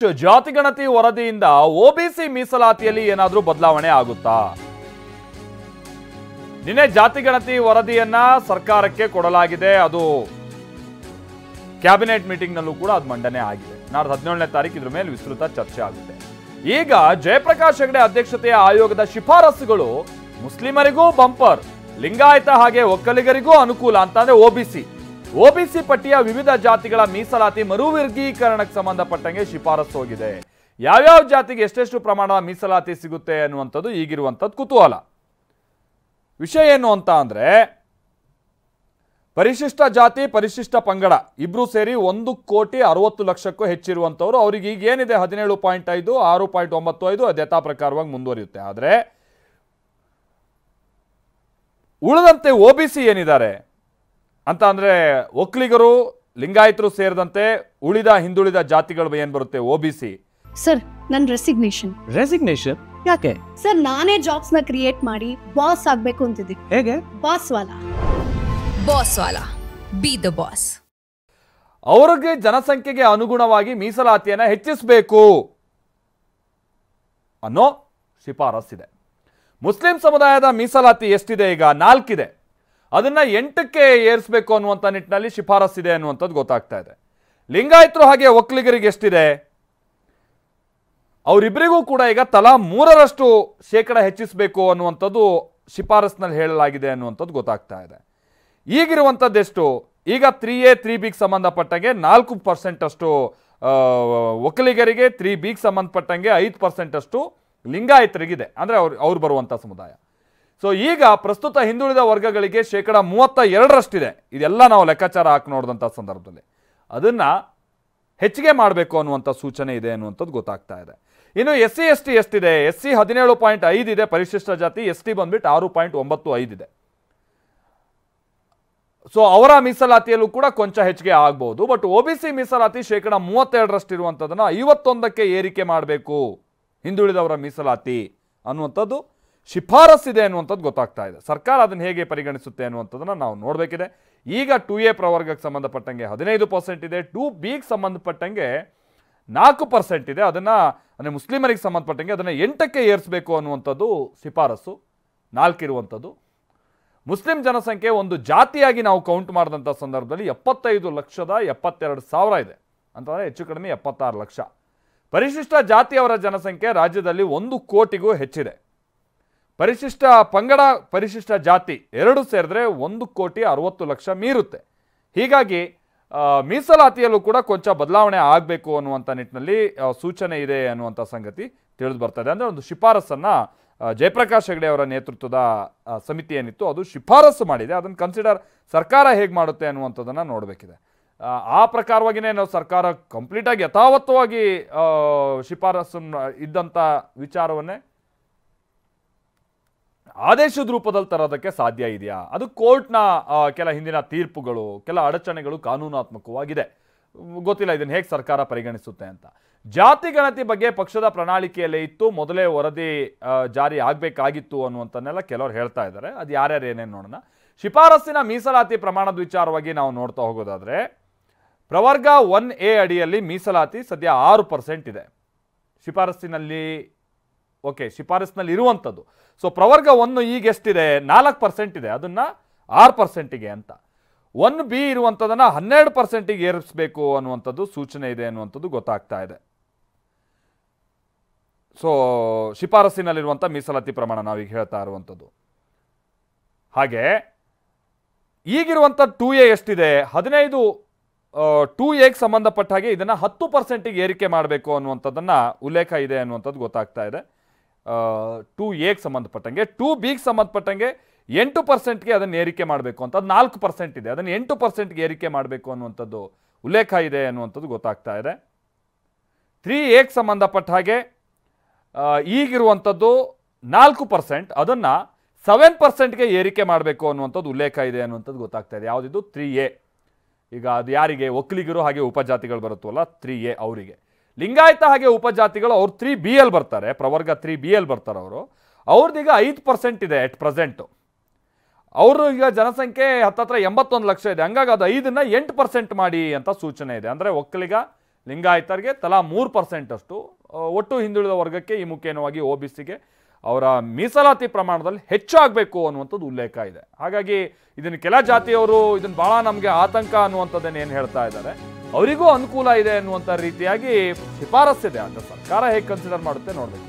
ಜಾತಿಗಣತಿ ವರದಿಯಿಂದ ಒಬಿಸಿ ಮೀಸಲಾತಿಯಲ್ಲಿ ಏನಾದರೂ ಬದಲಾವಣೆ ಆಗುತ್ತಾ? ನಿನ್ನೆ ಜಾತಿಗಣತಿ ವರದಿಯನ್ನ ಸರ್ಕಾರಕ್ಕೆ ಕೊಡಲಾಗಿದೆ. ಅದು ಕ್ಯಾಬಿನೆಟ್ ಮೀಟಿಂಗ್ ನಲ್ಲೂ ಕೂಡ ಅದು ಮಂಡನೆ ಆಗಿದೆ. ನಾಳೆ 17ನೇ ತಾರೀಕು ಇದ್ರ ಮೇಲೆ ವಿಸ್ತೃತ ಚರ್ಚೆ ಆಗುತ್ತೆ. ಈಗ ಜಯಪ್ರಕಾಶ್ ಹೆಗಡೆ ಅಧ್ಯಕ್ಷತೆಯ ಆಯೋಗದ ಶಿಫಾರಸುಗಳು ಮುಸ್ಲಿಮರಿಗೂ ಬಂಪರ್, ಲಿಂಗಾಯತ ಹಾಗೆ ಒಕ್ಕಲಿಗರಿಗೂ ಅನುಕೂಲ ಅಂತಂದ್ರೆ ಒಬಿಸಿ ಪಟ್ಟಿಯ ವಿವಿಧ ಜಾತಿಗಳ ಮೀಸಲಾತಿ ಮರುವರ್ಗೀಕರಣಕ್ಕೆ ಸಂಬಂಧಪಟ್ಟಂಗೆ ಶಿಫಾರಸು ಹೋಗಿದೆ. ಯಾವ್ಯಾವ ಜಾತಿಗೆ ಎಷ್ಟೆಷ್ಟು ಪ್ರಮಾಣದ ಮೀಸಲಾತಿ ಸಿಗುತ್ತೆ ಅನ್ನುವಂಥದ್ದು ಈಗಿರುವಂಥದ್ದು ಕುತೂಹಲ. ವಿಷಯ ಏನು ಅಂತ ಅಂದ್ರೆ, ಪರಿಶಿಷ್ಟ ಜಾತಿ ಪರಿಶಿಷ್ಟ ಪಂಗಡ ಇಬ್ರು ಸೇರಿ 1,60,00,000ಕ್ಕೂ ಹೆಚ್ಚಿರುವಂಥವ್ರು. ಅವ್ರಿಗೆ ಈಗ ಏನಿದೆ 17.5, 6.95 ಅದು ಯಥಾ ಪ್ರಕಾರವಾಗಿ ಮುಂದುವರಿಯುತ್ತೆ. ಆದರೆ ಉಳಿದಂತೆ ಒಬಿಸಿ ಏನಿದ್ದಾರೆ ಅಂತ ಅಂದ್ರೆ ಒಕ್ಕಲಿಗರು, ಲಿಂಗಾಯತರು ಸೇರಿದಂತೆ ಉಳಿದ ಹಿಂದುಳಿದ ಜಾತಿಗಳು ಏನ್ ಬರುತ್ತೆ ಒಬಿಸಿ. ಸರ್, ನನ್ನ ರೆಸಿಗ್ನೇಷನ್ ಯಾಕೆ ಸರ್? ನಾನೇ ಜಾಬ್ಸ್ ನ ಕ್ರಿಯೇಟ್ ಮಾಡಿ ಬಾಸ್ ಆಗ್ಬೇಕು ಅಂತಿದ್ದೀನಿ. ಹೇಗೆ? Boss Vala B the boss. ಅವರಿಗೆ ಜನಸಂಖ್ಯೆಗೆ ಅನುಗುಣವಾಗಿ ಮೀಸಲಾತಿಯನ್ನ ಹೆಚ್ಚಿಸಬೇಕು ಅನ್ನೋ ಶಿಫಾರಸ್ಸಿದೆ. ಮುಸ್ಲಿಂ ಸಮುದಾಯದ ಮೀಸಲಾತಿ ಎಷ್ಟಿದೆ? ಈಗ 4 ಇದೆ. ಅದನ್ನ 8ಕ್ಕೆ ಏರಿಸಬೇಕು ಅನ್ನುವಂಥ ನಿಟ್ಟಿನಲ್ಲಿ ಶಿಫಾರಸ್ಸಿದೆ ಅನ್ನುವಂಥದ್ದು ಗೊತ್ತಾಗ್ತಾ ಇದೆ. ಲಿಂಗಾಯತರು ಹಾಗೆ ಒಕ್ಕಲಿಗರಿಗೆ ಎಷ್ಟಿದೆ? ಅವರಿಬ್ಬರಿಗೂ ಕೂಡ ಈಗ ತಲಾ 3% ಹೆಚ್ಚಿಸಬೇಕು ಅನ್ನುವಂಥದ್ದು ಶಿಫಾರಸ್ನಲ್ಲಿ ಹೇಳಲಾಗಿದೆ ಅನ್ನುವಂಥದ್ದು ಗೊತ್ತಾಗ್ತಾ ಇದೆ. ಈಗಿರುವಂಥದ್ದು ಎಷ್ಟು? ಈಗ 3A 3Bಗೆ ಸಂಬಂಧಪಟ್ಟಂಗೆ 4% ಅಷ್ಟು ಒಕ್ಕಲಿಗರಿಗೆ, 3Bಗೆ ಸಂಬಂಧಪಟ್ಟಂಗೆ 5% ಅಷ್ಟು ಲಿಂಗಾಯತರಿಗಿದೆ, ಅಂದ್ರೆ ಅವ್ರು ಬರುವಂಥ ಸಮುದಾಯ. ಸೊ ಈಗ ಪ್ರಸ್ತುತ ಹಿಂದುಳಿದ ವರ್ಗಗಳಿಗೆ 32% ಇದೆಲ್ಲ ನಾವು ಲೆಕ್ಕಾಚಾರ ಹಾಕಿ ನೋಡಿದಂಥ ಸಂದರ್ಭದಲ್ಲಿ ಅದನ್ನ ಹೆಚ್ಚಿಗೆ ಮಾಡಬೇಕು ಅನ್ನುವಂಥ ಸೂಚನೆ ಇದೆ ಅನ್ನುವಂಥದ್ದು ಗೊತ್ತಾಗ್ತಾ ಇದೆ. ಇನ್ನು SC/ST ಎಷ್ಟಿದೆ? SC 17.5 ಇದೆ ಪರಿಶಿಷ್ಟ ಜಾತಿ, ST ಬಂದ್ಬಿಟ್ಟು 6.95 ಇದೆ. ಸೊ ಅವರ ಮೀಸಲಾತಿಯಲ್ಲೂ ಕೂಡ ಕೊಂಚ ಹೆಚ್ಚಿಗೆ ಆಗ್ಬಹುದು. ಬಟ್ ಒಬಿಸಿ ಮೀಸಲಾತಿ 32% ಇರುವಂಥದ್ದನ್ನು 51ಕ್ಕೆ ಏರಿಕೆ ಮಾಡಬೇಕು ಹಿಂದುಳಿದವರ ಮೀಸಲಾತಿ ಅನ್ನುವಂಥದ್ದು ಶಿಫಾರಸ್ಸಿದೆ ಅನ್ನುವಂಥದ್ದು ಗೊತ್ತಾಗ್ತಾ ಇದೆ. ಸರ್ಕಾರ ಅದನ್ನು ಹೇಗೆ ಪರಿಗಣಿಸುತ್ತೆ ಅನ್ನುವಂಥದ್ದನ್ನು ನಾವು ನೋಡಬೇಕಿದೆ. ಈಗ 2A ಪ್ರವರ್ಗಕ್ಕೆ ಸಂಬಂಧಪಟ್ಟಂಗೆ 15% ಇದೆ, 2Bಗೆ ಸಂಬಂಧಪಟ್ಟಂಗೆ 4% ಇದೆ. ಅದನ್ನು ಅಂದರೆ ಮುಸ್ಲಿಮರಿಗೆ ಸಂಬಂಧಪಟ್ಟಂಗೆ ಅದನ್ನು 8ಕ್ಕೆ ಏರಿಸಬೇಕು ಅನ್ನುವಂಥದ್ದು ಶಿಫಾರಸು. 4 ಇರುವಂಥದ್ದು. ಮುಸ್ಲಿಂ ಜನಸಂಖ್ಯೆ ಒಂದು ಜಾತಿಯಾಗಿ ನಾವು ಕೌಂಟ್ ಮಾಡಿದಂಥ ಸಂದರ್ಭದಲ್ಲಿ 75,72,000 ಇದೆ ಅಂತಂದರೆ ಹೆಚ್ಚು ಕಡಿಮೆ 76 ಲಕ್ಷ. ಪರಿಶಿಷ್ಟ ಜಾತಿಯವರ ಜನಸಂಖ್ಯೆ ರಾಜ್ಯದಲ್ಲಿ 1 ಕೋಟಿಗೂ ಹೆಚ್ಚಿದೆ. ಪರಿಶಿಷ್ಟ ಪಂಗಡ, ಪರಿಶಿಷ್ಟ ಜಾತಿ ಎರಡು ಸೇರಿದ್ರೆ 1,60,00,000 ಮೀರುತ್ತೆ. ಹೀಗಾಗಿ ಮೀಸಲಾತಿಯಲ್ಲೂ ಕೂಡ ಕೊಂಚ ಬದಲಾವಣೆ ಆಗಬೇಕು ಅನ್ನುವಂಥ ನಿಟ್ಟಿನಲ್ಲಿ ಸೂಚನೆ ಇದೆ ಅನ್ನುವಂಥ ಸಂಗತಿ ತಿಳಿದು ಬರ್ತಾ ಇದೆ. ಅಂದರೆ ಒಂದು ಶಿಫಾರಸನ್ನು ಜಯಪ್ರಕಾಶ್ ಹೆಗಡೆ ಅವರ ನೇತೃತ್ವದ ಸಮಿತಿ ಏನಿತ್ತು ಅದು ಶಿಫಾರಸು ಮಾಡಿದೆ. ಅದನ್ನು ಕನ್ಸಿಡರ್ ಸರ್ಕಾರ ಹೇಗೆ ಮಾಡುತ್ತೆ ಅನ್ನುವಂಥದ್ದನ್ನು ನೋಡಬೇಕಿದೆ. ಆ ಪ್ರಕಾರವಾಗಿಯೇ ನಾವು ಸರ್ಕಾರ ಕಂಪ್ಲೀಟಾಗಿ ಯಥಾವತ್ತವಾಗಿ ಶಿಫಾರಸು ಇದ್ದಂಥ ವಿಚಾರವನ್ನೇ ಆದೇಶದ ರೂಪದಲ್ಲಿ ತರೋದಕ್ಕೆ ಸಾಧ್ಯ ಇದೆಯಾ? ಅದು ಕೋರ್ಟ್ನ ಕೆಲ ಹಿಂದಿನ ತೀರ್ಪುಗಳು, ಕೆಲ ಅಡಚಣೆಗಳು ಕಾನೂನಾತ್ಮಕವಾಗಿದೆ. ಗೊತ್ತಿಲ್ಲ ಇದನ್ನು ಹೇಗೆ ಸರ್ಕಾರ ಪರಿಗಣಿಸುತ್ತೆ ಅಂತ. ಜಾತಿ ಗಣತಿ ಬಗ್ಗೆ ಪಕ್ಷದ ಪ್ರಣಾಳಿಕೆಯಲ್ಲೇ ಇತ್ತು, ಮೊದಲೇ ವರದಿ ಜಾರಿ ಆಗಬೇಕಾಗಿತ್ತು ಅನ್ನುವಂಥನ್ನೆಲ್ಲ ಕೆಲವರು ಹೇಳ್ತಾ ಇದ್ದಾರೆ. ಅದು ಯಾರ್ಯಾರು ಏನೇನು ನೋಡೋಣ. ಶಿಫಾರಸ್ಸಿನ ಮೀಸಲಾತಿ ಪ್ರಮಾಣದ ವಿಚಾರವಾಗಿ ನಾವು ನೋಡ್ತಾ ಹೋಗೋದಾದರೆ, ಪ್ರವರ್ಗ 1A ಅಡಿಯಲ್ಲಿ ಮೀಸಲಾತಿ ಸದ್ಯ 6% ಇದೆ ಶಿಫಾರಸ್ಸಿನಲ್ಲಿ. ಶಿಫಾರಸ್ಸಿನಲ್ಲಿ ಇರುವಂಥದ್ದು. ಸೊ ಪ್ರವರ್ಗ 1 ಈಗ ಎಷ್ಟಿದೆ? 4% ಇದೆ. ಅದನ್ನು 6%ಗೆ ಅಂತ. 1B ಇರುವಂಥದ್ದನ್ನು 12%ಗೆ ಏರಿಸಬೇಕು ಅನ್ನುವಂಥದ್ದು ಸೂಚನೆ ಇದೆ ಅನ್ನುವಂಥದ್ದು ಗೊತ್ತಾಗ್ತಾ ಇದೆ. ಸೊ ಶಿಫಾರಸ್ಸಿನಲ್ಲಿರುವಂಥ ಮೀಸಲಾತಿ ಪ್ರಮಾಣ ನಾವೀಗ ಹೇಳ್ತಾ ಇರುವಂಥದ್ದು. ಹಾಗೆ ಈಗಿರುವಂಥ 2A ಎಷ್ಟಿದೆ? 15 2Aಗೆ ಸಂಬಂಧಪಟ್ಟ ಹಾಗೆ ಇದನ್ನು 10%ಗೆ ಏರಿಕೆ ಮಾಡಬೇಕು ಅನ್ನುವಂಥದ್ದನ್ನು ಉಲ್ಲೇಖ ಇದೆ ಅನ್ನುವಂಥದ್ದು ಗೊತ್ತಾಗ್ತಾ ಇದೆ. 2Aಗೆ ಸಂಬಂಧಪಟ್ಟಂಗೆ. 2Bಗೆ ಸಂಬಂಧಪಟ್ಟಂಗೆ 8%ಗೆ ಅದನ್ನು ಏರಿಕೆ ಮಾಡಬೇಕು ಅಂತ. ಅದು 4% ಇದೆ. ಅದನ್ನು 8%ಗೆ ಏರಿಕೆ ಮಾಡಬೇಕು ಅನ್ನುವಂಥದ್ದು ಉಲ್ಲೇಖ ಇದೆ ಅನ್ನುವಂಥದ್ದು ಗೊತ್ತಾಗ್ತಾ ಇದೆ. 3Aಗೆ ಸಂಬಂಧಪಟ್ಟ ಹಾಗೆ ಈಗಿರುವಂಥದ್ದು 4%, ಅದನ್ನು 7%ಗೆ ಏರಿಕೆ ಮಾಡಬೇಕು ಅನ್ನುವಂಥದ್ದು ಉಲ್ಲೇಖ ಇದೆ ಅನ್ನುವಂಥದ್ದು ಗೊತ್ತಾಗ್ತಾ ಇದೆ. ಯಾವುದಿದು? 3A. ಈಗ ಅದು ಯಾರಿಗೆ? ಒಕ್ಕಲಿಗರು ಹಾಗೆ ಉಪಜಾತಿಗಳು ಬರುತ್ತವಲ್ಲ 3A ಅವರಿಗೆ. ಲಿಂಗಾಯತ ಹಾಗೆ ಉಪಜಾತಿಗಳು ಅವ್ರು 3Bಯಲ್ಲಿ ಬರ್ತಾರೆ, ಪ್ರವರ್ಗ 3Bಯಲ್ಲಿ ಬರ್ತಾರೆ. ಅವ್ರದ್ದೀಗ 5% ಇದೆ ಎಟ್ ಪ್ರೆಸೆಂಟು. ಅವರು ಈಗ ಜನಸಂಖ್ಯೆ ಹತ್ತತ್ರ 81 ಲಕ್ಷ ಇದೆ. ಹಂಗಾಗಿ ಅದು 5ನ್ನ 8% ಮಾಡಿ ಅಂತ ಸೂಚನೆ ಇದೆ. ಅಂದರೆ ಒಕ್ಕಲಿಗ ಲಿಂಗಾಯತರಿಗೆ ತಲಾ 3% ಅಷ್ಟು, ಒಟ್ಟು ಹಿಂದುಳಿದ ವರ್ಗಕ್ಕೆ ಈ ಮುಖೇನವಾಗಿ OBCಗೆ ಅವರ ಮೀಸಲಾತಿ ಪ್ರಮಾಣದಲ್ಲಿ ಹೆಚ್ಚಾಗಬೇಕು ಅನ್ನುವಂಥದ್ದು ಉಲ್ಲೇಖ ಇದೆ. ಹಾಗಾಗಿ ಇದನ್ನು ಕೆಲ ಜಾತಿಯವರು ಇದನ್ನು ಭಾಳ ನಮಗೆ ಆತಂಕ ಅನ್ನುವಂಥದ್ದನ್ನು ಏನು ಹೇಳ್ತಾ ಇದ್ದಾರೆ, ಅವರಿಗೂ ಅನುಕೂಲ ಇದೆ ಅನ್ನುವಂಥ ರೀತಿಯಾಗಿ ಶಿಫಾರಸ್ಸಿದೆ. ಆದರೆ ಸರ್ಕಾರ ಹೇಗೆ ಕನ್ಸಿಡರ್ ಮಾಡುತ್ತೆ ನೋಡಬೇಕು.